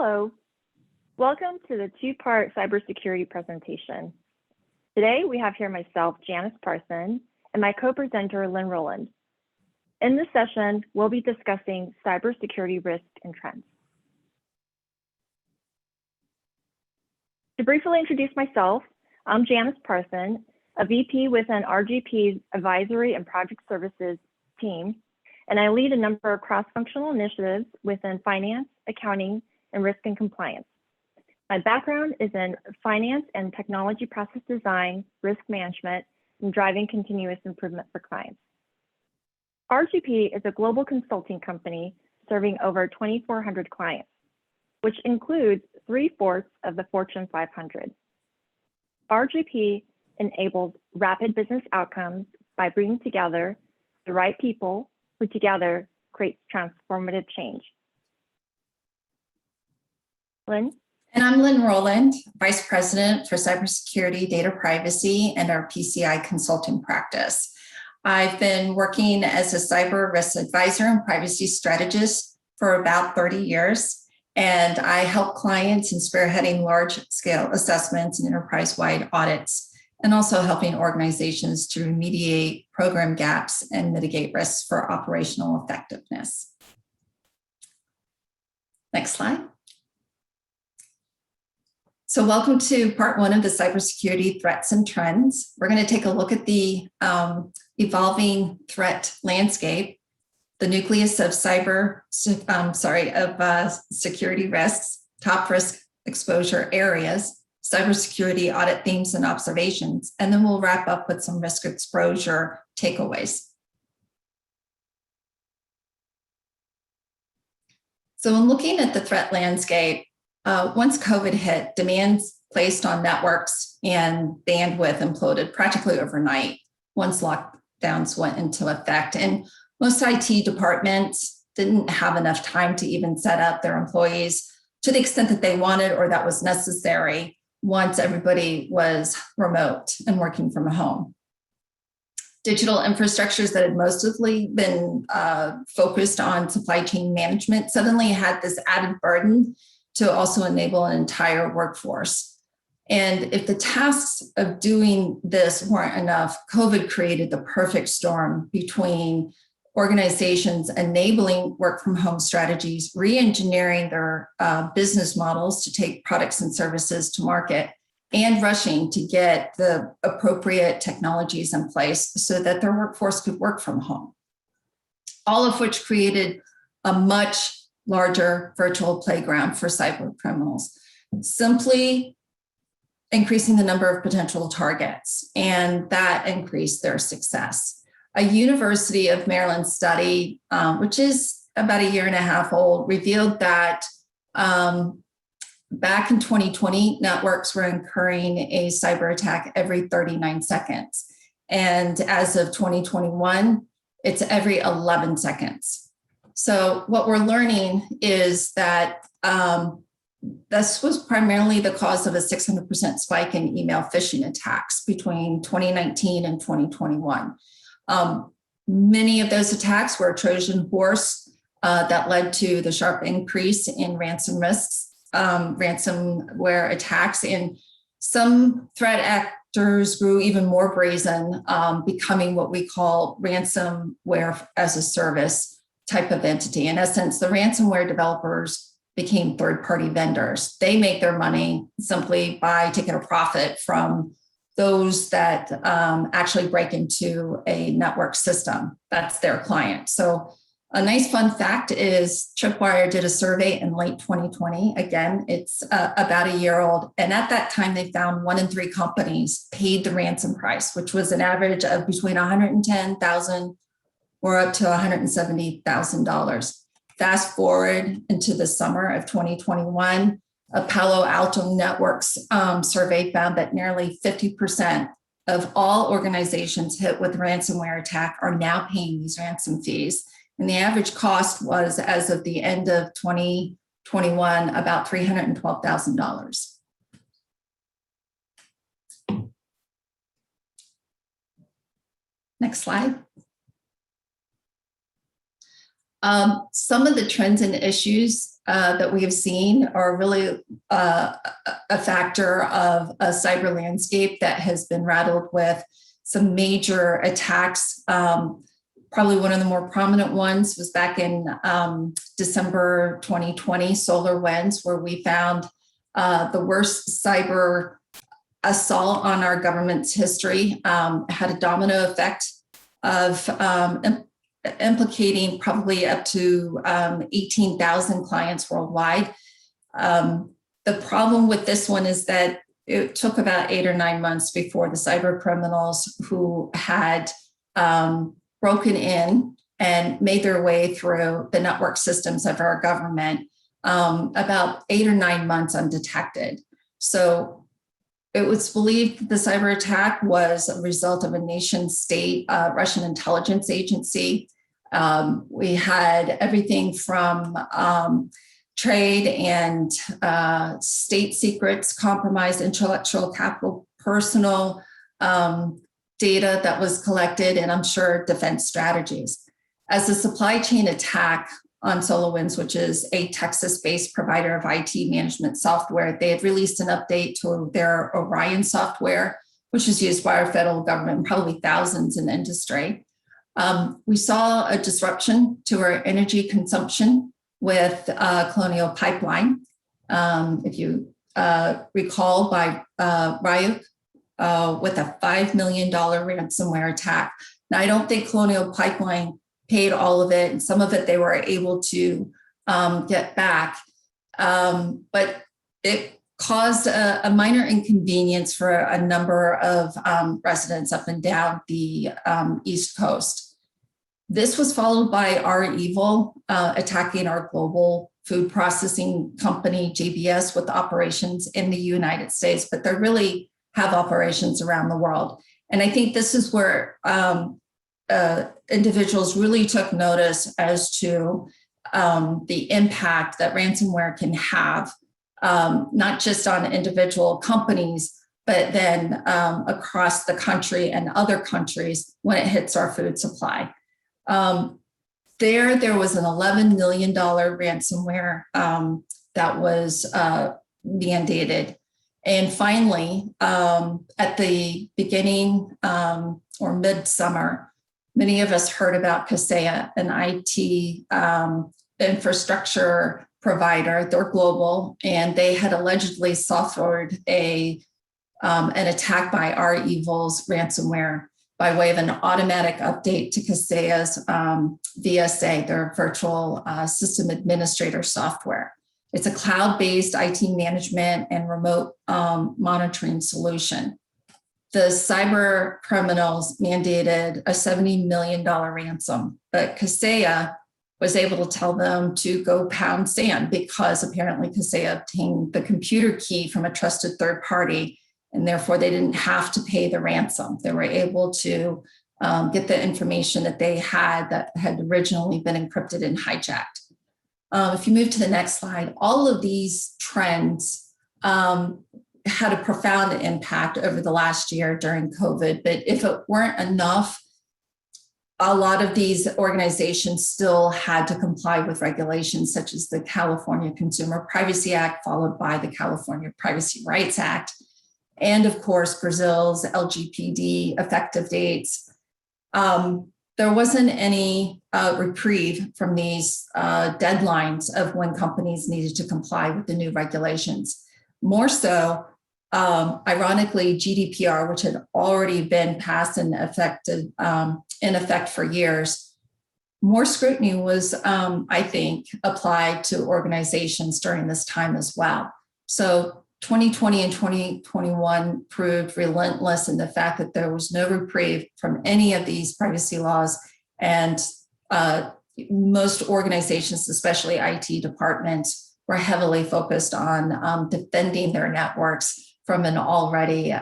Hello, welcome to the two-part cybersecurity presentation. Today we have here myself, Janice Parson, and my co-presenter, Lynn Rowland. In this session, we'll be discussing cybersecurity risks and trends. To briefly introduce myself, I'm Janice Parson, a VP within RGP's Advisory and Project Services team, and I lead a number of cross-functional initiatives within finance, accounting, and risk and compliance. My background is in finance and technology process design, risk management, and driving continuous improvement for clients. RGP is a global consulting company serving over 2,400 clients, which includes 3/4 of the Fortune 500. RGP enables rapid business outcomes by bringing together the right people who together create transformative change. Lynn? And I'm Lynn Rowland, Vice President for Cybersecurity, Data Privacy, and our PCI consulting practice. I've been working as a cyber risk advisor and privacy strategist for about 30 years, and I help clients in spearheading large-scale assessments and enterprise-wide audits, and also helping organizations to remediate program gaps and mitigate risks for operational effectiveness. Next slide. So welcome to part one of the cybersecurity threats and trends. We're going to take a look at the evolving threat landscape, the nucleus of security risks, top risk exposure areas, cybersecurity audit themes and observations, and then we'll wrap up with some risk exposure takeaways. So in looking at the threat landscape, once COVID hit, demands placed on networks and bandwidth imploded practically overnight once lockdowns went into effect. And most IT departments didn't have enough time to even set up their employees to the extent that they wanted or that was necessary once everybody was remote and working from home. Digital infrastructures that had mostly been focused on supply chain management suddenly had this added burden to also enable an entire workforce. And if the tasks of doing this weren't enough, COVID created the perfect storm between organizations enabling work from home strategies, re-engineering their business models to take products and services to market, and rushing to get the appropriate technologies in place so that their workforce could work from home. All of which created a much larger virtual playground for cyber criminals, simply increasing the number of potential targets, and that increased their success. A University of Maryland study, which is about 1.5 years old, revealed that back in 2020, networks were incurring a cyber attack every 39 seconds. And as of 2021, it's every 11 seconds. So what we're learning is that this was primarily the cause of a 600% spike in email phishing attacks between 2019 and 2021. Many of those attacks were a Trojan horse that led to the sharp increase in ransomware attacks, and some threat actors grew even more brazen, becoming what we call ransomware as a service type of entity. In essence, the ransomware developers became third-party vendors. They make their money simply by taking a profit from those that actually break into a network system. That's their client. So a nice fun fact is Tripwire did a survey in late 2020. Again, it's about 1 year old. And at that time, they found 1 in 3 companies paid the ransom price, which was an average of between $110,000 or up to $170,000. Fast forward into the summer of 2021, a Palo Alto Networks survey found that nearly 50% of all organizations hit with ransomware attack are now paying these ransom fees. And the average cost was, as of the end of 2021, about $312,000. Next slide. Some of the trends and issues that we have seen are really a factor of a cyber landscape that has been rattled with some major attacks. Probably one of the more prominent ones was back in December 2020, SolarWinds, where we found the worst cyber assault on our government's history. Had a domino effect of implicating probably up to 18,000 clients worldwide. The problem with this one is that it took about 8 or 9 months before the cyber criminals who had broken in and made their way through the network systems of our government, about 8 or 9 months undetected. So it was believed the cyber attack was a result of a nation state Russian intelligence agency. We had everything from trade and state secrets, compromised intellectual capital, personal data that was collected, and I'm sure defense strategies. As a supply chain attack on SolarWinds, which is a Texas-based provider of IT management software, they had released an update to their Orion software, which is used by our federal government, probably thousands in industry. We saw a disruption to our energy consumption with Colonial Pipeline. If you recall, by Ryuk, with a $5 million ransomware attack. Now, I don't think Colonial Pipeline paid all of it, and some of it they were able to get back. But it caused a minor inconvenience for a number of residents up and down the East Coast. This was followed by REvil attacking our global food processing company, JBS, with operations in the United States, but they really have operations around the world. And I think this is where individuals really took notice as to the impact that ransomware can have, not just on individual companies, but then across the country and other countries when it hits our food supply. There was an $11 million ransomware that was mandated. And finally, at the beginning or midsummer, many of us heard about Kaseya, an IT infrastructure provider. They're global, and they had allegedly suffered an attack by REvil's ransomware by way of an automatic update to Kaseya's VSA, their virtual system administrator software. It's a cloud-based IT management and remote monitoring solution. The cyber criminals mandated a $70 million ransom, but Kaseya was able to tell them to go pound sand because apparently Kaseya obtained the computer key from a trusted third party, and therefore they didn't have to pay the ransom. They were able to get the information that they had that had originally been encrypted and hijacked. If you move to the next slide, all of these trends had a profound impact over the last year during COVID, but if it weren't enough, a lot of these organizations still had to comply with regulations such as the California Consumer Privacy Act, followed by the California Privacy Rights Act, and of course, Brazil's LGPD effective dates. There wasn't any reprieve from these deadlines of when companies needed to comply with the new regulations. More so, ironically, GDPR, which had already been passed and in effect for years, more scrutiny was, I think, applied to organizations during this time as well. So 2020 and 2021 proved relentless in the fact that there was no reprieve from any of these privacy laws, and most organizations, especially IT departments, were heavily focused on defending their networks from an already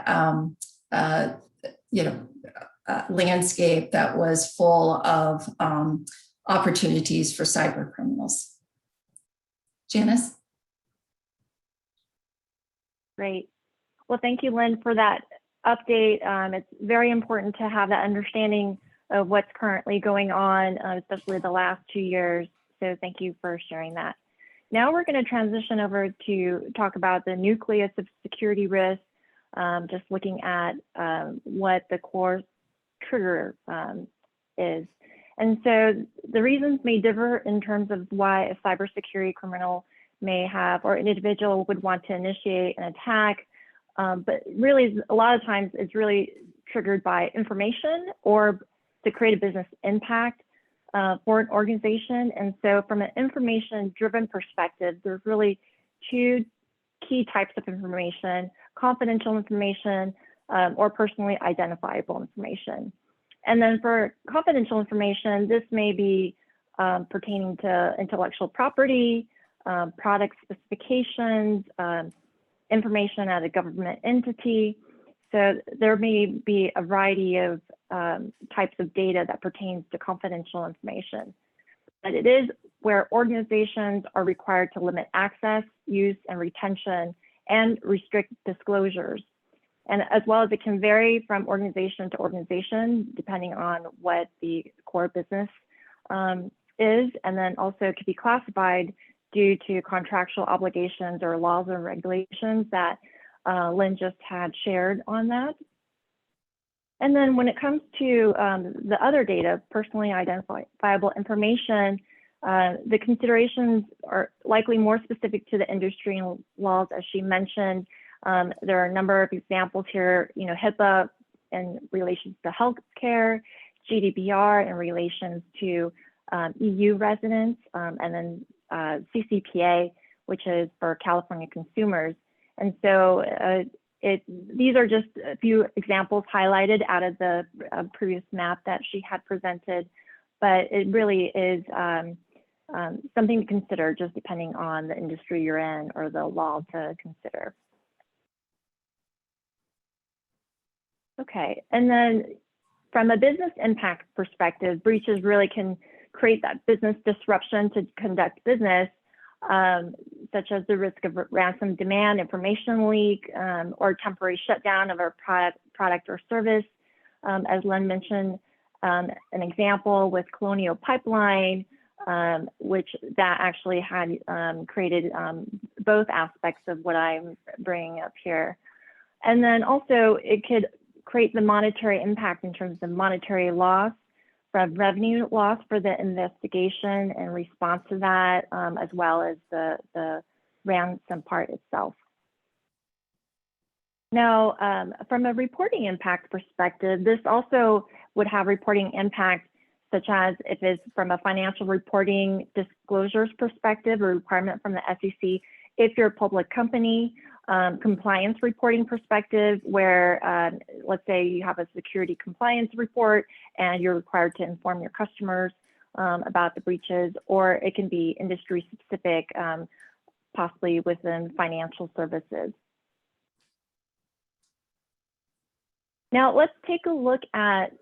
landscape that was full of opportunities for cyber criminals. Janice? Great. Well, thank you, Lynn, for that update. It's very important to have that understanding of what's currently going on, especially the last 2 years. So thank you for sharing that. Now we're going to transition over to talk about the nucleus of security risk, just looking at what the core trigger is. And so the reasons may differ in terms of why a cybersecurity criminal may have, or an individual would want to initiate an attack. But really, a lot of times it's really triggered by information or to create a business impact for an organization. And so from an information-driven perspective, there's really two key types of information: confidential information or personally identifiable information. And then for confidential information, this may be pertaining to intellectual property, product specifications, information at a government entity. So there may be a variety of types of data that pertains to confidential information. But it is where organizations are required to limit access, use, and retention, and restrict disclosures. And as well as it can vary from organization to organization, depending on what the core business is, and then also could be classified due to contractual obligations or laws or regulations that Lynn just had shared on that. And then when it comes to the other data, personally identifiable information, the considerations are likely more specific to the industry and laws, as she mentioned. There are a number of examples here, HIPAA in relation to healthcare, GDPR in relation to EU residents, and then CCPA, which is for California consumers. And so these are just a few examples highlighted out of the previous map that she had presented, but it really is something to consider just depending on the industry you're in or the law to consider. Okay, and then from a business impact perspective, breaches really can create that business disruption to conduct business, such as the risk of ransom demand, information leak, or temporary shutdown of a product or service. As Len mentioned, an example with Colonial Pipeline, which that actually had created both aspects of what I'm bringing up here. And then also it could create the monetary impact in terms of monetary loss, from revenue loss for the investigation and response to that, as well as the ransom part itself. Now, from a reporting impact perspective, this also would have reporting impact, such as if it's from a financial reporting disclosures perspective, a requirement from the SEC, if you're a public company, compliance reporting perspective, where let's say you have a security compliance report and you're required to inform your customers about the breaches, or it can be industry specific, possibly within financial services. Now let's take a look at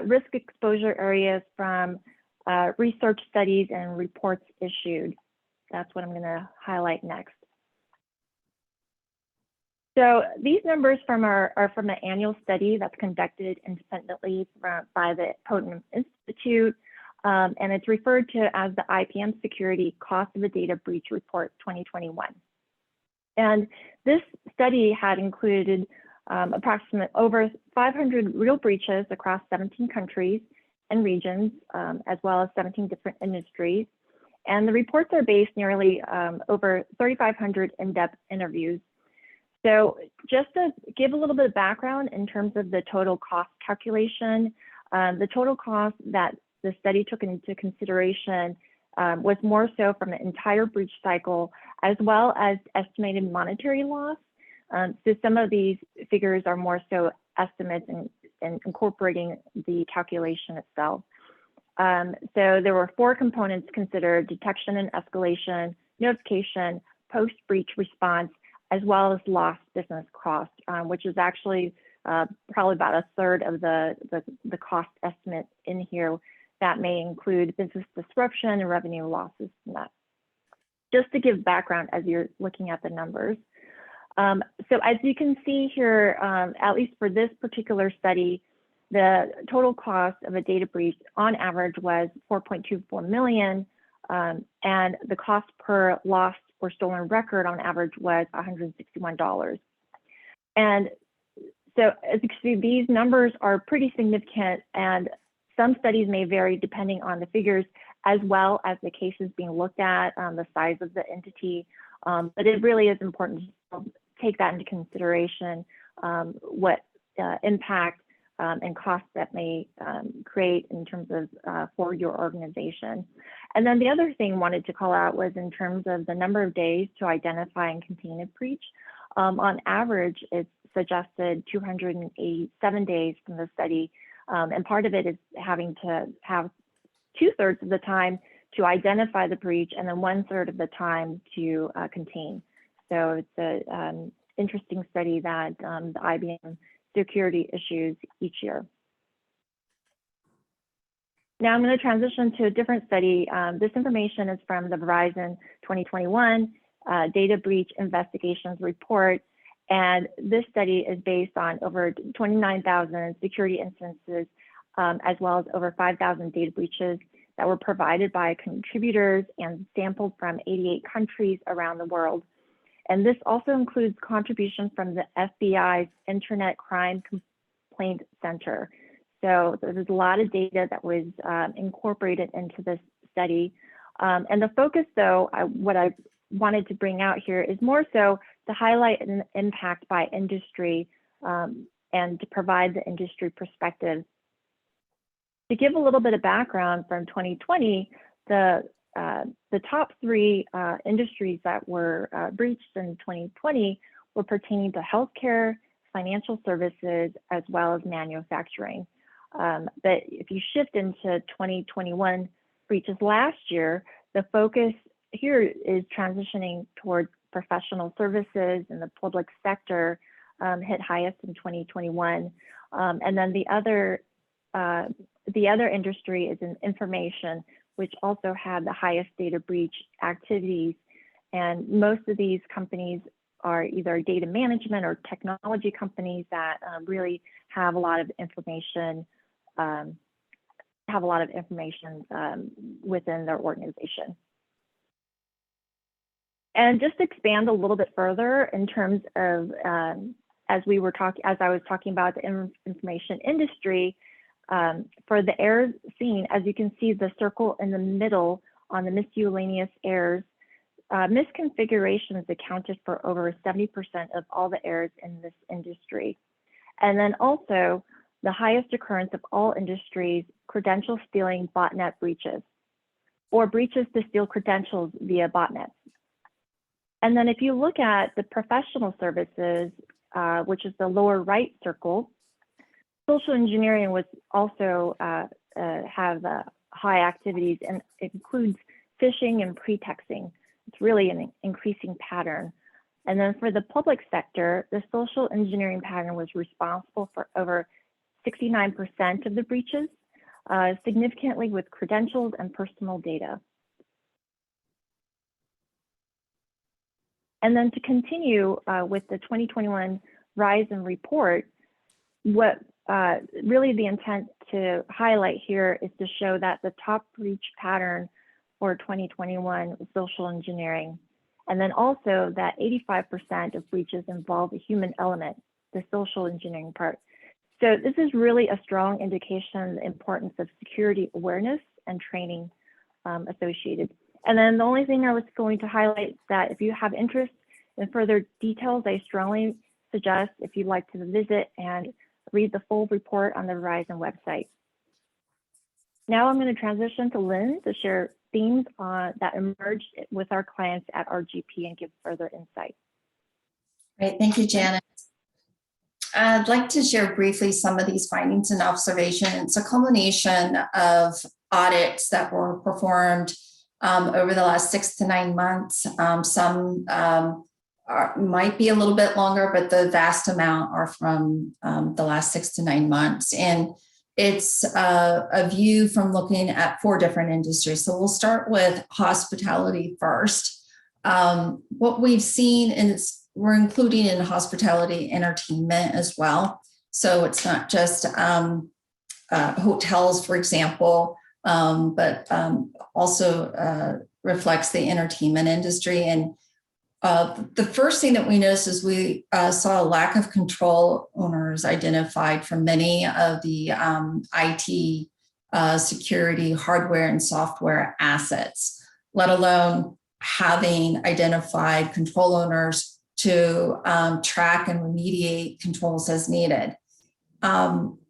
risk exposure areas from research studies and reports issued. That's what I'm going to highlight next. So these numbers are from an annual study that's conducted independently by the Potent Institute, and it's referred to as the IPM Security Cost of a Data Breach Report 2021. And this study had included approximately over 500 real breaches across 17 countries and regions, as well as 17 different industries. And the reports are based nearly over 3,500 in-depth interviews. So just to give a little bit of background in terms of the total cost calculation, the total cost that the study took into consideration was more so from the entire breach cycle, as well as estimated monetary loss. So some of these figures are more so estimates and incorporating the calculation itself. So there were 4 components considered: detection and escalation, notification, post-breach response, as well as lost business cost, which is actually probably about a third of the cost estimate in here. That may include business disruption and revenue losses from that. Just to give background as you're looking at the numbers. So as you can see here, at least for this particular study, the total cost of a data breach on average was 4.24 million, and the cost per lost or stolen record on average was $161. And so as you can see, these numbers are pretty significant, and some studies may vary depending on the figures, as well as the cases being looked at, the size of the entity. But it really is important to take that into consideration, what impact and costs that may create in terms of for your organization. And then the other thing I wanted to call out was in terms of the number of days to identify and contain a breach. On average, it's suggested 287 days from the study, and part of it is having to have 2/3 of the time to identify the breach and then 1/3 of the time to contain. So it's an interesting study that the IBM security issues each year. Now I'm going to transition to a different study. This information is from the Verizon 2021 Data Breach Investigations Report. And this study is based on over 29,000 security instances, as well as over 5,000 data breaches that were provided by contributors and sampled from 88 countries around the world. And this also includes contributions from the FBI's Internet Crime Complaint Center. So there's a lot of data that was incorporated into this study. And the focus, though, what I wanted to bring out here is more so to highlight an impact by industry and to provide the industry perspective. To give a little bit of background from 2020, the top 3 industries that were breached in 2020 were pertaining to healthcare, financial services, as well as manufacturing. But if you shift into 2021 breaches last year, the focus here is transitioning towards professional services, and the public sector hit highest in 2021. And then the other industry is in information, which also had the highest data breach activities. And most of these companies are either data management or technology companies that really have a lot of information, within their organization. And just to expand a little bit further in terms of, as I was talking about the information industry, for the errors seen, as you can see the circle in the middle on the miscellaneous errors, misconfigurations accounted for over 70% of all the errors in this industry. And then also the highest occurrence of all industries, credential stealing botnet breaches, or breaches to steal credentials via botnets. And then if you look at the professional services, which is the lower right circle, social engineering was also have high activities, and it includes phishing and pretexting. It's really an increasing pattern. And then for the public sector, the social engineering pattern was responsible for over 69% of the breaches, significantly with credentials and personal data. And then to continue with the 2021 Verizon report, what really the intent to highlight here is to show that the top breach pattern for 2021 was social engineering. And then also that 85% of breaches involve a human element, the social engineering part. So this is really a strong indication of the importance of security awareness and training associated. And then the only thing I was going to highlight that if you have interest in further details, I strongly suggest if you'd like to visit and read the full report on the Verizon website. Now I'm going to transition to Lynn to share themes that emerged with our clients at RGP and give further insight. Great, thank you, Janet. I'd like to share briefly some of these findings and observations. It's a culmination of audits that were performed over the last 6 to 9 months. Some might be a little bit longer, but the vast amount are from the last 6 to 9 months. And it's a view from looking at 4 different industries. So we'll start with hospitality first. What we've seen, and we're including in hospitality entertainment as well. So it's not just hotels, for example, but also reflects the entertainment industry. And the first thing that we noticed is we saw a lack of control owners identified for many of the IT security hardware and software assets, let alone having identified control owners to track and remediate controls as needed.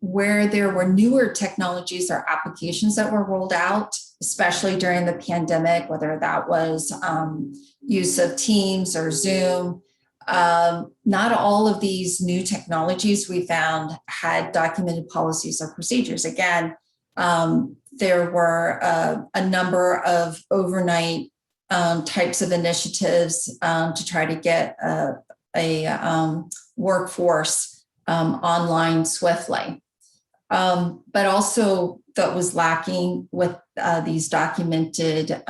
Where there were newer technologies or applications that were rolled out, especially during the pandemic, whether that was use of Teams or Zoom, not all of these new technologies we found had documented policies or procedures. Again, there were a number of overnight types of initiatives to try to get a workforce online swiftly. But also that was lacking with these documented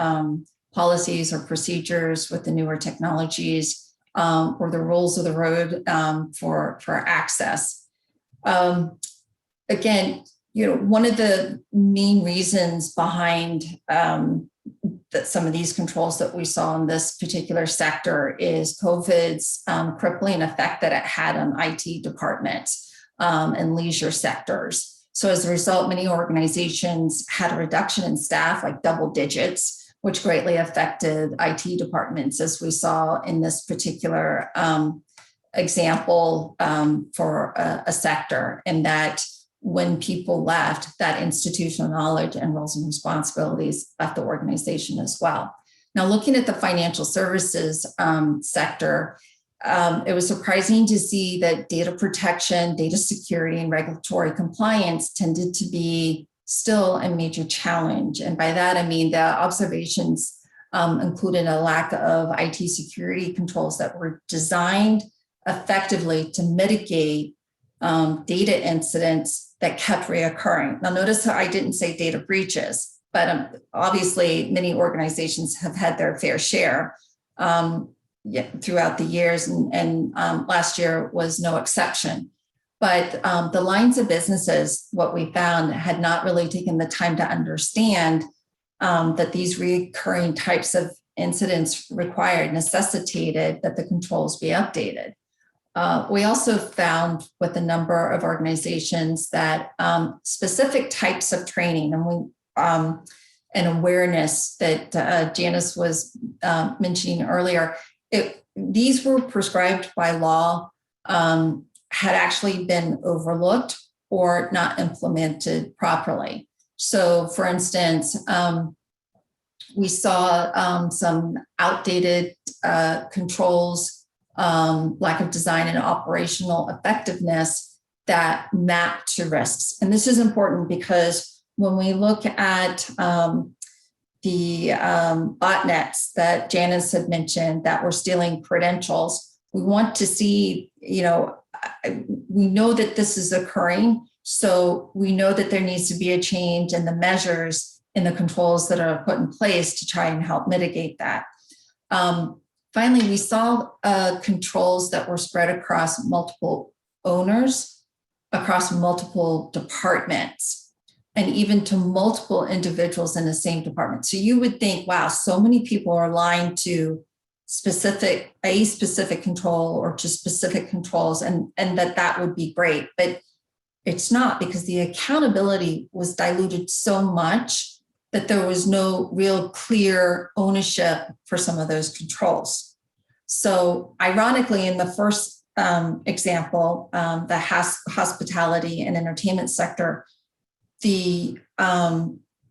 policies or procedures with the newer technologies or the rules of the road for access. Again, one of the main reasons behind that some of these controls that we saw in this particular sector is COVID's crippling effect that it had on IT departments and leisure sectors. So as a result, many organizations had a reduction in staff, like double digits, which greatly affected IT departments, as we saw in this particular example for a sector, and that when people left, that institutional knowledge and roles and responsibilities left the organization as well. Now, looking at the financial services sector, it was surprising to see that data protection, data security, and regulatory compliance tended to be still a major challenge. And by that, I mean the observations included a lack of IT security controls that were designed effectively to mitigate data incidents that kept reoccurring. Now, notice how I didn't say data breaches, but obviously many organizations have had their fair share throughout the years, and last year was no exception. But the lines of businesses, what we found, had not really taken the time to understand that these recurring types of incidents necessitated that the controls be updated. We also found with a number of organizations that specific types of training and awareness that Janice was mentioning earlier, these were prescribed by law, had actually been overlooked or not implemented properly. So, for instance, we saw some outdated controls, lack of design and operational effectiveness that map to risks. And this is important because when we look at the botnets that Janice had mentioned that were stealing credentials, we want to see, we know that this is occurring. So we know that there needs to be a change in the measures in the controls that are put in place to try and help mitigate that. Finally, we saw controls that were spread across multiple owners, across multiple departments, and even to multiple individuals in the same department. So you would think, wow, so many people are aligned to a specific control or to specific controls, and that would be great. But it's not, because the accountability was diluted so much that there was no real clear ownership for some of those controls. So ironically, in the first example, the hospitality and entertainment sector, the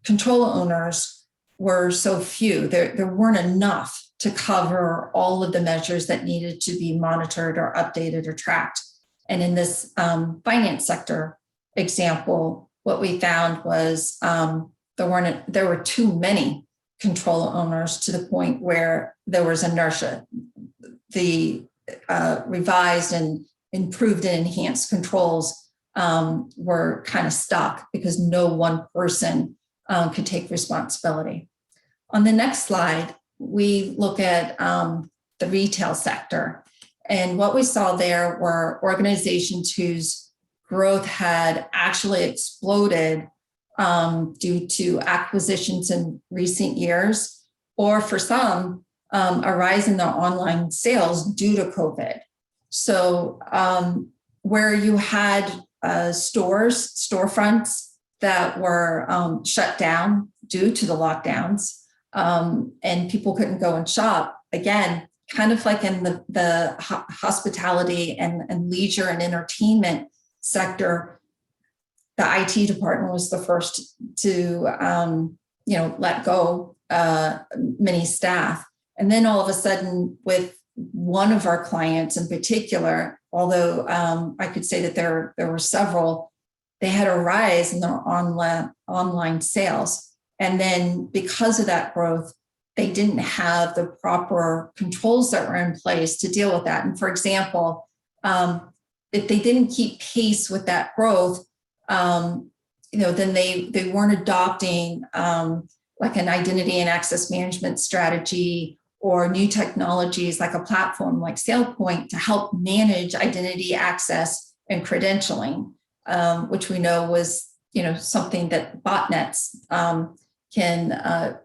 control owners were so few, there weren't enough to cover all of the measures that needed to be monitored or updated or tracked. And in this finance sector example, what we found was there were too many control owners to the point where there was inertia. The revised and improved and enhanced controls were kind of stuck because no one person could take responsibility. On the next slide, we look at the retail sector. And what we saw there were organizations whose growth had actually exploded due to acquisitions in recent years, or for some, a rise in their online sales due to COVID. So where you had storefronts that were shut down due to the lockdowns, and people couldn't go and shop, again, kind of like in the hospitality and leisure and entertainment sector, the IT department was the first to let go many staff. And then all of a sudden, with one of our clients in particular, although I could say that there were several, they had a rise in their online sales. And then because of that growth, they didn't have the proper controls that were in place to deal with that. And for example, if they didn't keep pace with that growth, then they weren't adopting like an identity and access management strategy or new technologies like a platform like SailPoint to help manage identity access and credentialing, which we know was something that botnets can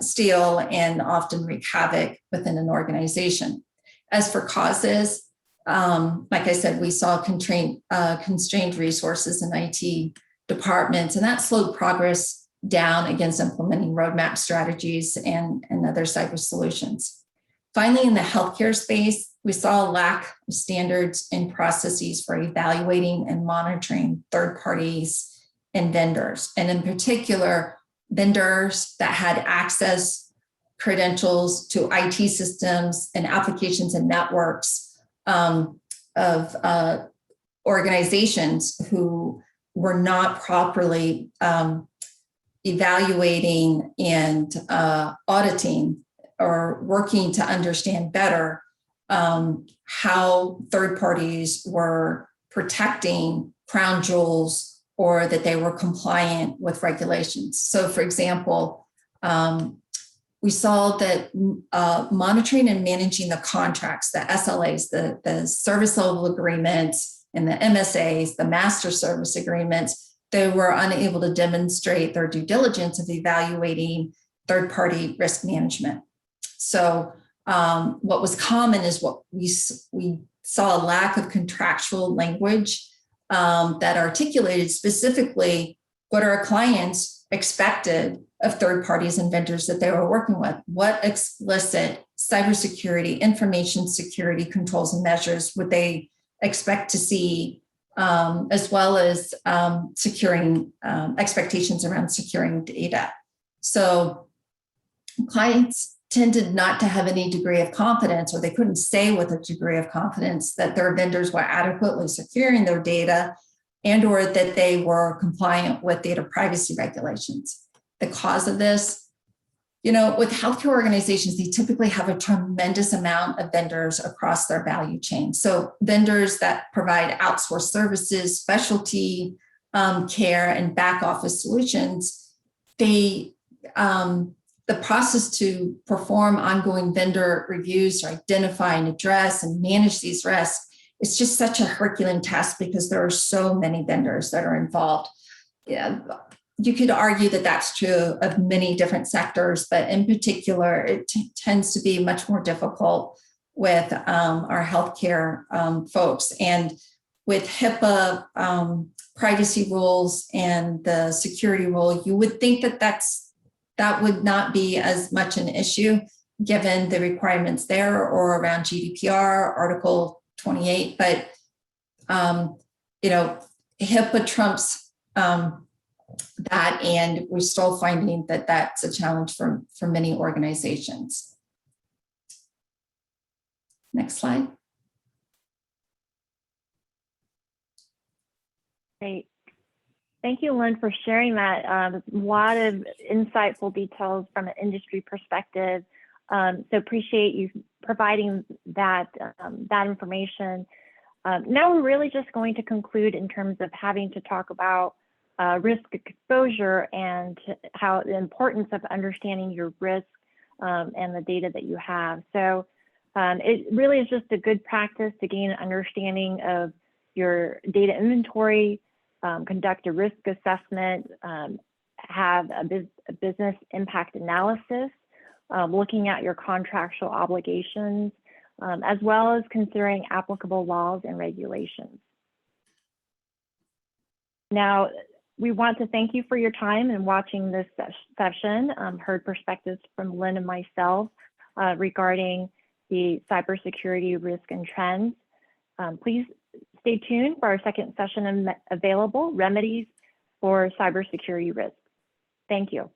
steal and often wreak havoc within an organization. As for causes, like I said, we saw constrained resources in IT departments, and that slowed progress down against implementing roadmap strategies and other cyber solutions. Finally, in the healthcare space, we saw a lack of standards and processes for evaluating and monitoring third parties and vendors, and in particular, vendors that had access credentials to IT systems and applications and networks of organizations who were not properly evaluating and auditing or working to understand better how third parties were protecting crown jewels or that they were compliant with regulations. So for example, we saw that monitoring and managing the contracts, the SLAs, the service level agreements, and the MSAs, the master service agreements, they were unable to demonstrate their due diligence of evaluating third-party risk management. So what was common is what we saw a lack of contractual language that articulated specifically what our clients expected of third parties and vendors that they were working with. What explicit cybersecurity, information security controls and measures would they expect to see, as well as securing expectations around securing data. So clients tended not to have any degree of confidence, or they couldn't say with a degree of confidence that their vendors were adequately securing their data and or that they were compliant with data privacy regulations. The cause of this, with healthcare organizations, they typically have a tremendous amount of vendors across their value chain. So vendors that provide outsourced services, specialty care, and back office solutions, the process to perform ongoing vendor reviews to identify and address and manage these risks, it's just such a Herculean task because there are so many vendors that are involved. Yeah. You could argue that that's true of many different sectors, but in particular, it tends to be much more difficult with our healthcare folks. And with HIPAA privacy rules and the security rule, you would think that that would not be as much an issue given the requirements there or around GDPR, Article 28. But, HIPAA trumps that, and we're still finding that that's a challenge for many organizations. Next slide. Great. Thank you, Lynn, for sharing that. A lot of insightful details from an industry perspective. So appreciate you providing that, that information. Now we're really just going to conclude in terms of having to talk about risk exposure and how the importance of understanding your risk and the data that you have. So it really is just a good practice to gain an understanding of your data inventory, conduct a risk assessment, have a business impact analysis, looking at your contractual obligations, as well as considering applicable laws and regulations. Now, we want to thank you for your time and watching this session. Heard perspectives from Lynn and myself regarding the cybersecurity risk and trends. Please stay tuned for our second session available, Remedies for Cybersecurity Risk. Thank you.